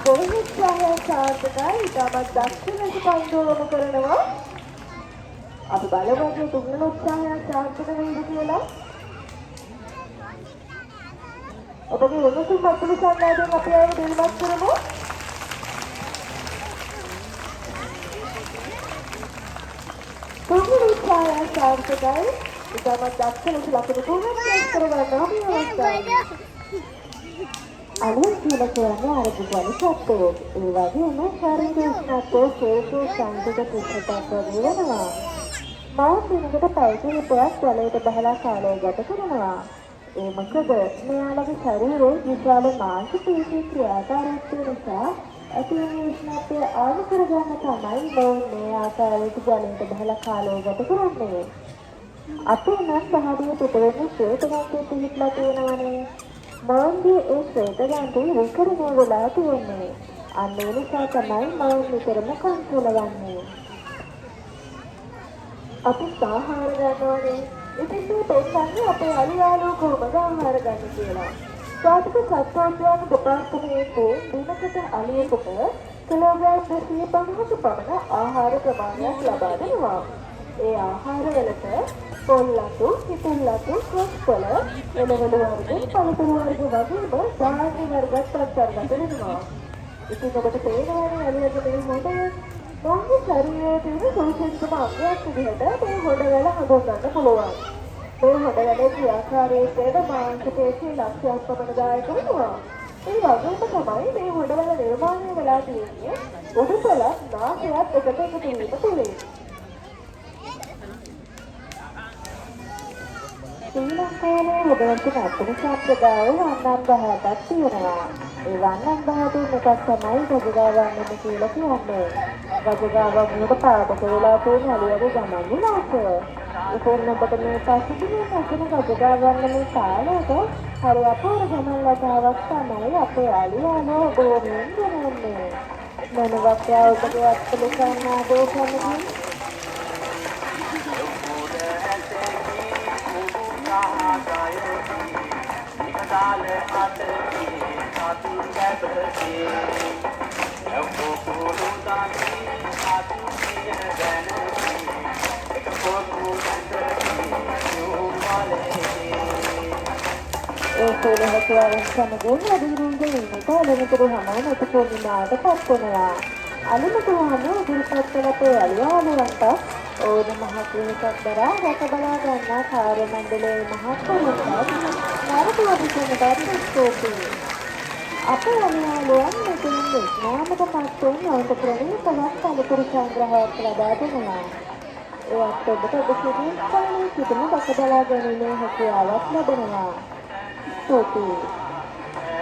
බොහෝ උත්සාහය සාර්ථකයි. ඉතාමත් දක්ෂ ලෙස පන්දුවම කරනවා. අපි බලමු මේ තුන්වන උත්සාහය සාර්ථක වෙයිද කියලා. ඔබගේ උණුසුම් අතුළු සංවාදයෙන් අපි ආව දෙලමත් කරමු. තුන්වන උත්සාහය සාර්ථකයි. ඉතාමත් දක්ෂ ලෙස ලකුණු 3ක් රැස් කරගන්නවා මේ අවස්ථාවේ. අලුත් කියලා කියන්නේ ආරම්භ වන සත්‍යය. ඒ වගේම ශාරීරික උෂ්ණත්වයේ ශේෂ සංකේත පුස්තකයක් වගේ වෙනවා. මම දිනකට පැය කිහිපයක් ජලයට බහලා කාලය ගත කරනවා. ඒ මොකද මෙයාලගේ ශරීරයේ විශාල මාංශ පේශී ක්‍රියාකාරීත්වය නිසා ඇති වෙන උෂ්ණත්වය අඩු කරගන්න තමයි මම මේ ආකාරයට ජලයට බහලා කාලය ගත කරන්නේ. අපේ නම් බහදිය පිටවෙන ශ්වේත ගන්ධය පිළිట్లా තියෙනවනේ. මෝන්ගේ ඒ ශ්වේත ගන්ධය විකරණය වෙලා තියෙන්නේ. අන්න ඒ නිසා තමයි මම විතරම කන්සලවන්නේ. අපි ආහාර ගන්නවානේ. ඉතින් මේ පෙන්නන්නේ අපේ අලියාලෝ කොහොමද ආහාර ගන්න කියලා. ජාතික සත්වෝද්‍යාන දෙපාර්තමේන්තුවේ දිනකට අලියෙකුට කිලෝග්‍රෑම් 250ක පමණ ආහාර ප්‍රමාණයක් ලබා දෙනවා. ඒ ආහාර වලට පොල්ලතු, පිටුල්ලතු, කොස්කොල, එළවලු වර්ග, පළතුරු වර්ග වගේම ධාන්‍ය වර්ගත් අන්තර්ගත වෙනවා. ඉතින් ඔබට තේරෙනවනේ අලියගේ මේ හොඳ මොහොතේ ශරීරයේ තියෙන සෞඛ්‍යකම අංගයක් විදිහට මේ හොඩවැල හඳුන්වන්න පුළුවන්. මේ හොඩවැලේ ක්‍රියාකාරීත්වයට මාංශ පේශී ලක්ෂයක් පමණ දායක වෙනවා. ඒ වගේම තමයි මේ හොඩවැල නිර්මාණය වෙලා තියෙන්නේ උඩුතලත් නාසයත් එකට එකතු වීම තුළින්. ශ්‍රී ලංකාවේ හොඩවැලට අත්දැක සම්ප්‍රදාය වන්නම් 17ක් තියෙනවා. ඒ වන්නම් 17 එකක් තමයි ගජගා වන්නම කියලා කියන්නේ. ගජගා වන්නට පාදක වෙලා තියෙන අලියගේ ගමන් විලාස. ඉතින් ඔබට මේ පසුගිය මාසෙක ගජගා වන්නමේ කාලයක හරි අපූර්ව ගමන් ලතාවක් තමයි අපේ අලියාලෝ ගෝමින් ගෙනන්නේ. මොනවත් ඔබගේ අත්පොළ සන්නාදෝ කරන්නේ ඒ හේතුවෙන් සමගින් වැඩිහිටියන්ගේ ඉන්නට අලෙමතුරු හමුවන පොඩිනාට පත්වනවා. අලෙමතුරු හමුව ඉදිරිපත් කළ අපේ අලියාලුවන්ට ඕන මහ කුණක් දරා රැක බලා ගන්නා කාර්ය මණ්ඩලයේ මහත්වරුන්ට නරක අධිකරණයට ස්තුතියි. අපේ අලියාලුවන් මෙතන විඥානක පත්වෙන් ඔවුන්ට ප්‍රණීතවත් පළතුරු සංග්‍රහයක් ලබා දෙනවා. ඒත් ඔබට ඔබ සිටින ස්ථානයේ සිටින රැක බලා ගැනීමේ හැකියාවක් ලැබෙනවා. ස්තුතියි.